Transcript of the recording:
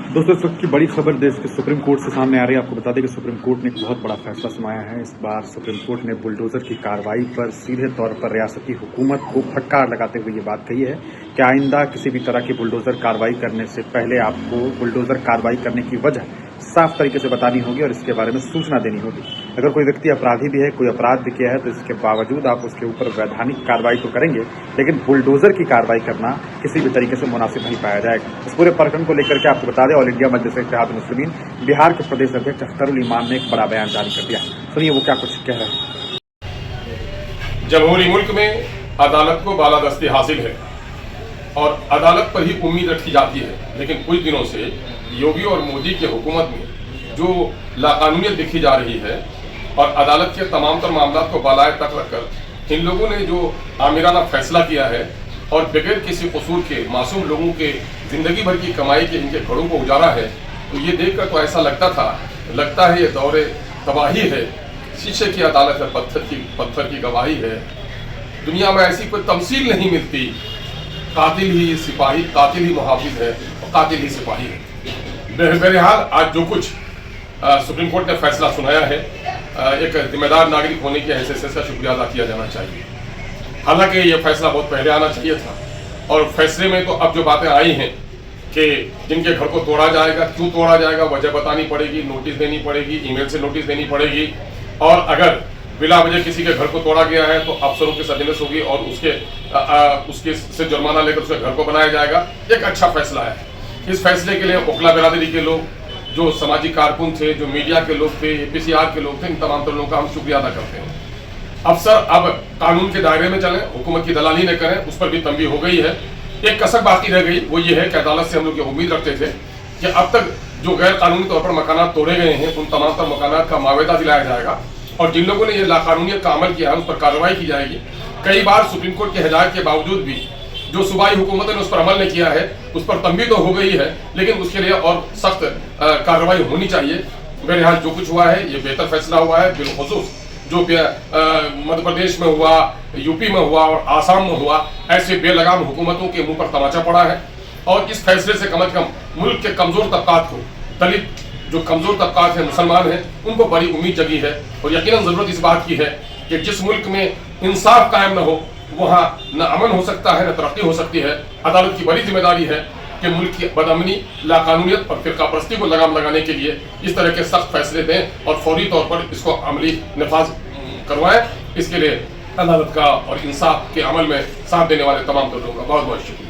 दोस्तों, इस वक्त की बड़ी खबर देश के सुप्रीम कोर्ट से सामने आ रही है। आपको बता दें कि सुप्रीम कोर्ट ने एक बहुत बड़ा फैसला सुनाया है। इस बार सुप्रीम कोर्ट ने बुलडोजर की कार्रवाई पर सीधे तौर पर रियासती हुकूमत को फटकार लगाते हुए ये बात कही है कि आइंदा किसी भी तरह की बुलडोजर कार्रवाई करने से पहले आपको बुलडोजर कार्रवाई करने की वजह साफ तरीके से बतानी होगी और इसके बारे में सूचना देनी होगी। अगर कोई व्यक्ति अपराधी भी है, कोई अपराध भी किया है, तो इसके बावजूद आप उसके ऊपर वैधानिक कार्रवाई तो करेंगे, लेकिन बुलडोजर की कार्रवाई करना किसी भी तरीके से मुनासिब नहीं पाया जाएगा। इस पूरे प्रकरण को लेकर के आपको बता दें, ऑल इंडिया मजलिस इत्तेहाद मुस्लिमीन बिहार के प्रदेश अध्यक्ष अख्तरुल ईमान ने एक बड़ा बयान जारी कर दिया। सुनिए वो क्या कुछ कह रहे हैं। जमहूरी मुल्क में अदालत को बालादस्ती हासिल है और अदालत पर ही उम्मीद रखी जाती है, लेकिन कुछ दिनों से योगी और मोदी की हुकूमत में जो लाकानूनियत देखी जा रही है और अदालत के तमाम तर मामला को बालाए तक रखकर इन लोगों ने जो आमिराना फैसला किया है और बगैर किसी कसूर के मासूम लोगों के जिंदगी भर की कमाई के इनके घरों को उजाड़ा है, तो ये देखकर तो ऐसा लगता है ये दौरे तबाही है। शीशे की अदालत है, पत्थर की गवाही है। दुनिया में ऐसी कोई तमसील नहीं मिलती। कातिल ही सिपाही, कातिल ही मुहाफिज है और कातिल ही सिपाही है। बहरहाल आज जो कुछ सुप्रीम कोर्ट ने फैसला सुनाया है, एक जिम्मेदार नागरिक होने की हैसियत से इसका शुक्रिया अदा किया जाना चाहिए। हालांकि ये फैसला बहुत पहले आना चाहिए था और फैसले में तो अब जो बातें आई हैं कि जिनके घर को तोड़ा जाएगा, क्यों तोड़ा जाएगा, वजह बतानी पड़ेगी, नोटिस देनी पड़ेगी, ईमेल से नोटिस देनी पड़ेगी, और अगर बिला वजह किसी के घर को तोड़ा गया है तो अफसरों की सर्जिलेंस होगी और उसके से जुर्माना लेकर उसके घर को बनाया जाएगा। एक अच्छा फैसला है। इस फैसले के लिए ओखला बिरादरी के लोग, जो सामाजिक कारकुन थे, जो मीडिया के लोग थे, APCR के लोग थे, इन तमाम लोगों का हम शुक्रिया अदा करते हैं। अफसर अब कानून के दायरे में चलें, हुकूमत की दलाली न करें, उस पर भी तंबी हो गई है। एक कसर बाकी रह गई, वो ये है कि अदालत से हम लोग ये उम्मीद रखते थे कि अब तक जो गैर कानूनी तौर पर मकानात तोड़े गए हैं, उन तमाम तर मकानात का मावेदा दिलाया जाएगा और जिन लोगों ने ये लाकानूनियत का अमल किया है उस पर कार्रवाई की जाएगी। कई बार सुप्रीम कोर्ट की हिदायत के बावजूद भी जो सूबाई हुकूमत ने उस पर अमल नहीं किया है, उस पर तंबी तो हो गई है, लेकिन उसके लिए और सख्त कार्रवाई होनी चाहिए। बहरहाल जो कुछ हुआ है ये बेहतर फैसला हुआ है। बिलखुसूस जो मध्य प्रदेश में हुआ, यूपी में हुआ और आसाम में हुआ, ऐसे बेलगाम हुकूमतों के मुंह पर तमाचा पड़ा है और इस फैसले से कम मुल्क के कमजोर तबकात को, दलित जो कमजोर तबकात है, मुसलमान हैं, उनको बड़ी उम्मीद जगी है। और यकीनन जरूरत इस बात की है कि जिस मुल्क में इंसाफ कायम न हो वहाँ न अमन हो सकता है, न तरक्की हो सकती है। अदालत की बड़ी जिम्मेदारी है कि मुल्क की बदअमनी, लाकानूनियत और फिरकापरस्ती को लगाम लगाने के लिए इस तरह के सख्त फैसले दें और फौरी तौर पर इसको अमली नफाज करवाएं। इसके लिए अदालत का और इंसाफ के अमल में साथ देने वाले तमाम लोगों का बहुत बहुत शुक्रिया।